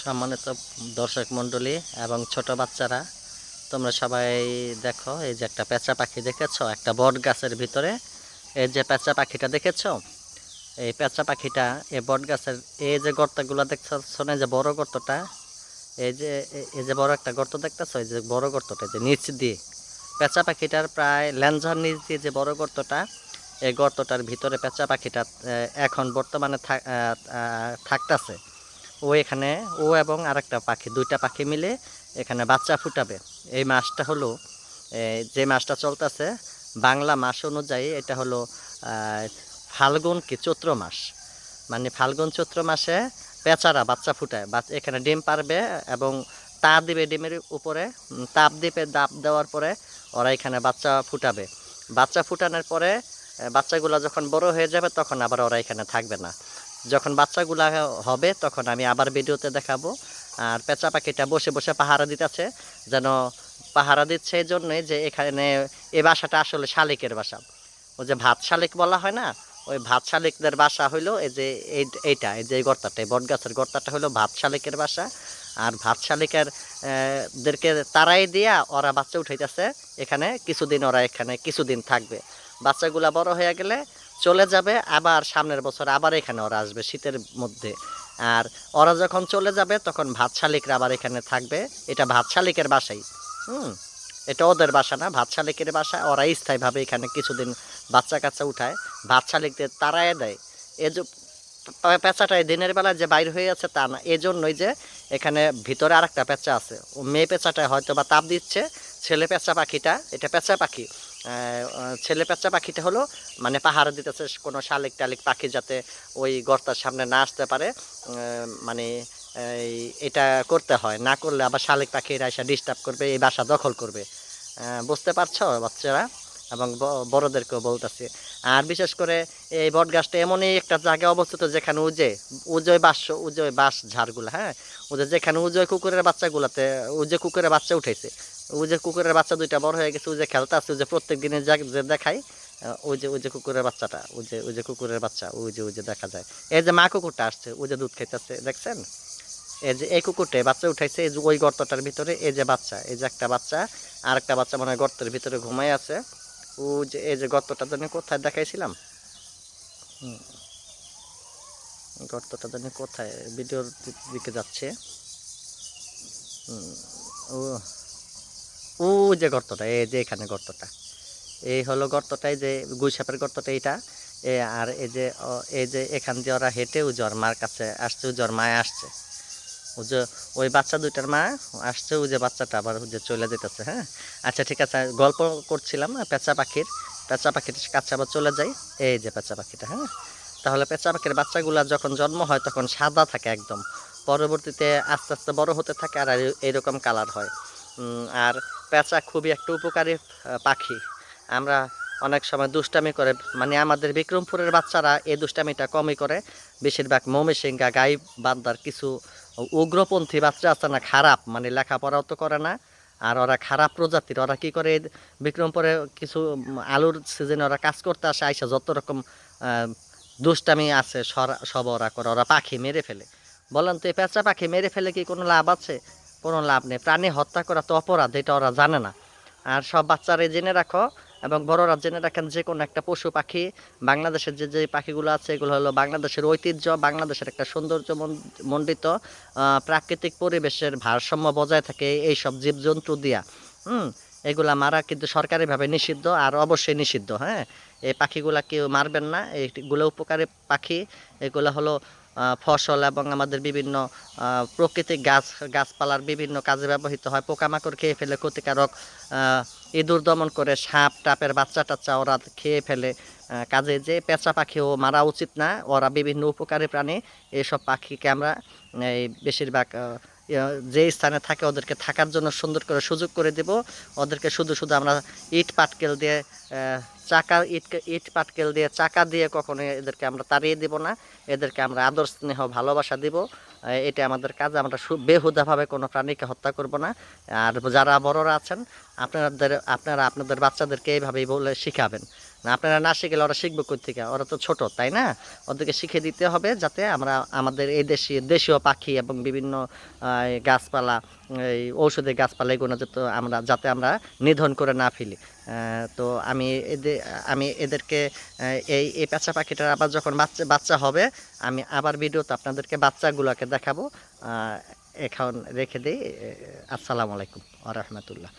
সম্মানিত দর্শক মণ্ডলী এবং ছোট বাচ্চারা, তোমরা সবাই দেখো, এই যে একটা পেঁচা পাখি দেখেছো একটা বট গাছের ভিতরে। এই যে পেঁচা পাখিটা দেখেছো, এই পেঁচা পাখিটা এই বট গাছের এই যে গর্তগুলো দেখছো না, যে বড় গর্তটা, এই যে বড় একটা গর্ত দেখতেছো, এই যে বড় গর্তটা যে নিচ দিয়ে পেঁচা পাখিটার প্রায় ল্যাঞ্জার নিচ দিয়ে যে বড় গর্তটা, এই গর্তটার ভিতরে পেঁচা পাখিটা এখন বর্তমানে থাকতেছে। ও এখানে ও এবং আরেকটা পাখি, দুইটা পাখি মিলে এখানে বাচ্চা ফুটাবে। এই মাসটা হলো যে মাসটা চলতেছে বাংলা মাস অনুযায়ী, এটা হলো ফাল্গুন কি চৈত্র মাস। মানে ফাল্গুন চৈত্র মাসে পেঁচারা বাচ্চা ফুটায়, এখানে ডিম পারবে এবং তাপ দিবে ডিমের উপরে, তাপ দিবে, তাপ দেওয়ার পরে ওরা এখানে বাচ্চা ফুটাবে। বাচ্চা ফুটানোর পরে বাচ্চাগুলো যখন বড় হয়ে যাবে তখন আবার ওরা এখানে থাকবে না। যখন বাচ্চাগুলা হবে তখন আমি আবার ভিডিওতে দেখাবো। আর পেঁচা পাখিটা বসে বসে পাহারা দিতেছে, যেন পাহারা দিচ্ছে এই জন্যই যে এখানে এই বাসাটা আসলে শালিকের বাসা। ওই যে ভাত শালিক বলা হয় না, ওই ভাত শালিকদের বাসা হইলো এই যে এইটা, এই যে গর্তাটা, বট গাছের গর্তাটা হলো ভাত শালিকের বাসা। আর ভাত শালিকের দেরকে তারাই দিয়া ওরা বাচ্চা উঠাইতেছে এখানে। কিছুদিন ওরা এখানে কিছুদিন থাকবে, বাচ্চাগুলা বড় হয়ে গেলে চলে যাবে, আবার সামনের বছর আবার এখানে ওরা আসবে শীতের মধ্যে। আর ওরা যখন চলে যাবে তখন ভাত শালিকরা আবার এখানে থাকবে। এটা ভাত শালিকের বাসাই, এটা ওদের বাসা না, ভাত শালিকের বাসা। ওরা স্থায়ীভাবে এখানে কিছুদিন বাচ্চা কাচ্চা উঠায়, ভাত শালিকদের তাড়ায় দেয়। এই যে পেঁচাটাই দিনের বেলা যে বাইর হয়ে আছে তা না, এজন্যই যে এখানে ভিতরে আরেকটা পেঁচা আছে, ও মেয়ে পেঁচাটায় হয়তো বা তাপ দিচ্ছে। ছেলে পেঁচা পাখিটা, এটা পেঁচা পাখি, ছেলে পেঁচা পাখিটা হলো মানে পাহারা দিতেছে কোনো শালিক টালিক পাখি যাতে ওই গর্তার সামনে না আসতে পারে। মানে এটা করতে হয়, না করলে আবার শালিক পাখিরা এসে ডিস্টার্ব করবে, এই বাসা দখল করবে। বুঝতে পারছো বাচ্চারা এবং বড়দেরকেও বলতেছি। আর বিশেষ করে এই বট গাছটা এমনই একটা জায়গায় অবস্থিত যেখানে উজয় বাঁশ ঝাড়গুলো, হ্যাঁ, ওদের যেখানে উজয় কুকুরের বাচ্চাগুলাতে, উজয় কুকুরের বাচ্চা উঠেছে, যে কুকুরের বাচ্চা দুইটা বড় হয়ে গেছে, যে খেলতে আসছে, যে প্রত্যেক দিনে যে দেখাই, ওই যে কুকুরের বাচ্চাটা, ওই যে কুকুরের বাচ্চা, ওই যে দেখা যায়। এই যে মা কুকুরটা আসছে, যে দুধ খাইতেছে, দেখছেন? এই যে এই কুকুরটা বাচ্চা উঠাইছে, এই যে ওই গর্তটার ভিতরে, এই যে বাচ্চা, এই যে একটা বাচ্চা, আর একটা বাচ্চা মানে গর্তের ভিতরে ঘুমাই আছে। যে এই যে গর্তটা জানি কোথায় দেখাইছিলাম, গর্তটা জানি কোথায়, ভিডিওর দিকে যাচ্ছে। ও ও যে গর্তটা, এই যে এখানে গর্তটা, এই হলো গর্তটাই, যে গুইসাপের গর্তটা এইটা। আর এই যে এখান দিয়ে ওরা হেঁটে উজোর মার কাছে আসছে, উজোর মায় আসছে, যে ওই বাচ্চা দুইটার মা আসছে, ওই যে বাচ্চাটা আবার যে চলে যেতেছে। হ্যাঁ, আচ্ছা ঠিক আছে, গল্প করছিলাম পেঁচা পাখির কাছে আবার চলে যাই। এই যে পেঁচা পাখিটা, হ্যাঁ, তাহলে পেঁচা পাখির বাচ্চাগুলা যখন জন্ম হয় তখন সাদা থাকে একদম, পরবর্তীতে আস্তে আস্তে বড় হতে থাকে আর এইরকম কালার হয়। আর পেঁচা খুবই একটা উপকারী পাখি। আমরা অনেক সময় দুষ্টামি করে, মানে আমাদের বিক্রমপুরের বাচ্চারা এই দুষ্টামিটা কমই করে। বেশিরভাগ মৌমিসিংহা গাই বান্দার কিছু উগ্রপন্থী বাচ্চা আছে না, খারাপ, মানে লেখাপড়াও তো করে না, আর ওরা খারাপ প্রজাতির। ওরা কি করে, বিক্রমপুরে কিছু আলুর সিজনে ওরা কাজ করতে আসে, আইসা যত রকম দুষ্টামি আছে সব ওরা করে, ওরা পাখি মেরে ফেলে। বলেন তো এই পেঁচা পাখি মেরে ফেলে কি কোনো লাভ আছে? কোনো লাভ নেই। প্রাণী হত্যা করা তো অপরাধ, এটা ওরা জানে না। আর সব বাচ্চারা জেনে রাখো এবং বড়রা জেনে রাখেন, যে কোনো একটা পশু পাখি, বাংলাদেশের যে পাখিগুলো আছে এগুলো হলো বাংলাদেশের ঐতিহ্য, বাংলাদেশের একটা সৌন্দর্য মণ্ডিত প্রাকৃতিক পরিবেশের ভারসাম্য বজায় থাকে এইসব জীবজন্তু দিয়া। এগুলা মারা কিন্তু সরকারিভাবে নিষিদ্ধ, আর অবশ্যই নিষিদ্ধ। হ্যাঁ, এই পাখিগুলা কেউ মারবেন না, এইগুলো উপকারী পাখি। এগুলো হলো ফসল এবং আমাদের বিভিন্ন প্রাকৃতিক গাছপালার বিভিন্ন কাজে ব্যবহৃত হয়। পোকামাকড় খেয়ে ফেলে ক্ষতিকারক, ইঁদুর দমন করে, সাপ টাপের বাচ্চা টাচ্চা ওরা খেয়ে ফেলে। কাজে যে পেঁচা পাখিও মারা উচিত না, ওরা বিভিন্ন উপকারী প্রাণী। এইসব পাখিকে আমরা এই বেশিরভাগ যে স্থানে থাকে ওদেরকে থাকার জন্য সুন্দর করে সুযোগ করে দেব। ওদেরকে শুধু শুধু আমরা ইট পাটকেল দিয়ে ইট পাটকেল দিয়ে চাকা দিয়ে কখনো এদেরকে আমরা তাড়িয়ে দেব না। এদেরকে আমরা আদর স্নেহ ভালোবাসা দিব, এটা আমাদের কাজ। আমরা বেহুদাভাবে কোনো প্রাণীকে হত্যা করব না। আর যারা বড়রা আছেন আপনারা আপনাদের বাচ্চাদেরকে এইভাবেই বলে শিখাবেন না আপনারা না শিখলে ওরা শিখবে কই থেকে? ওরা তো ছোট, তাই না? ওদেরকে শিখিয়ে দিতে হবে যাতে আমরা আমাদের এই দেশীয় পাখি এবং বিভিন্ন গাছপালা, এই ঔষধি গাছপালা এগুলো যাতে আমরা নিধন করে না ফেলি। তো আমি এদেরকে এই পেঁচা পাখিটার আবার যখন বাচ্চা হবে আমি আবার ভিডিওতে আপনাদেরকে বাচ্চাগুলোকে দেখাবো। এখন রেখে দিই। আসসালামু আলাইকুম ওয়া রাহমাতুল্লাহ।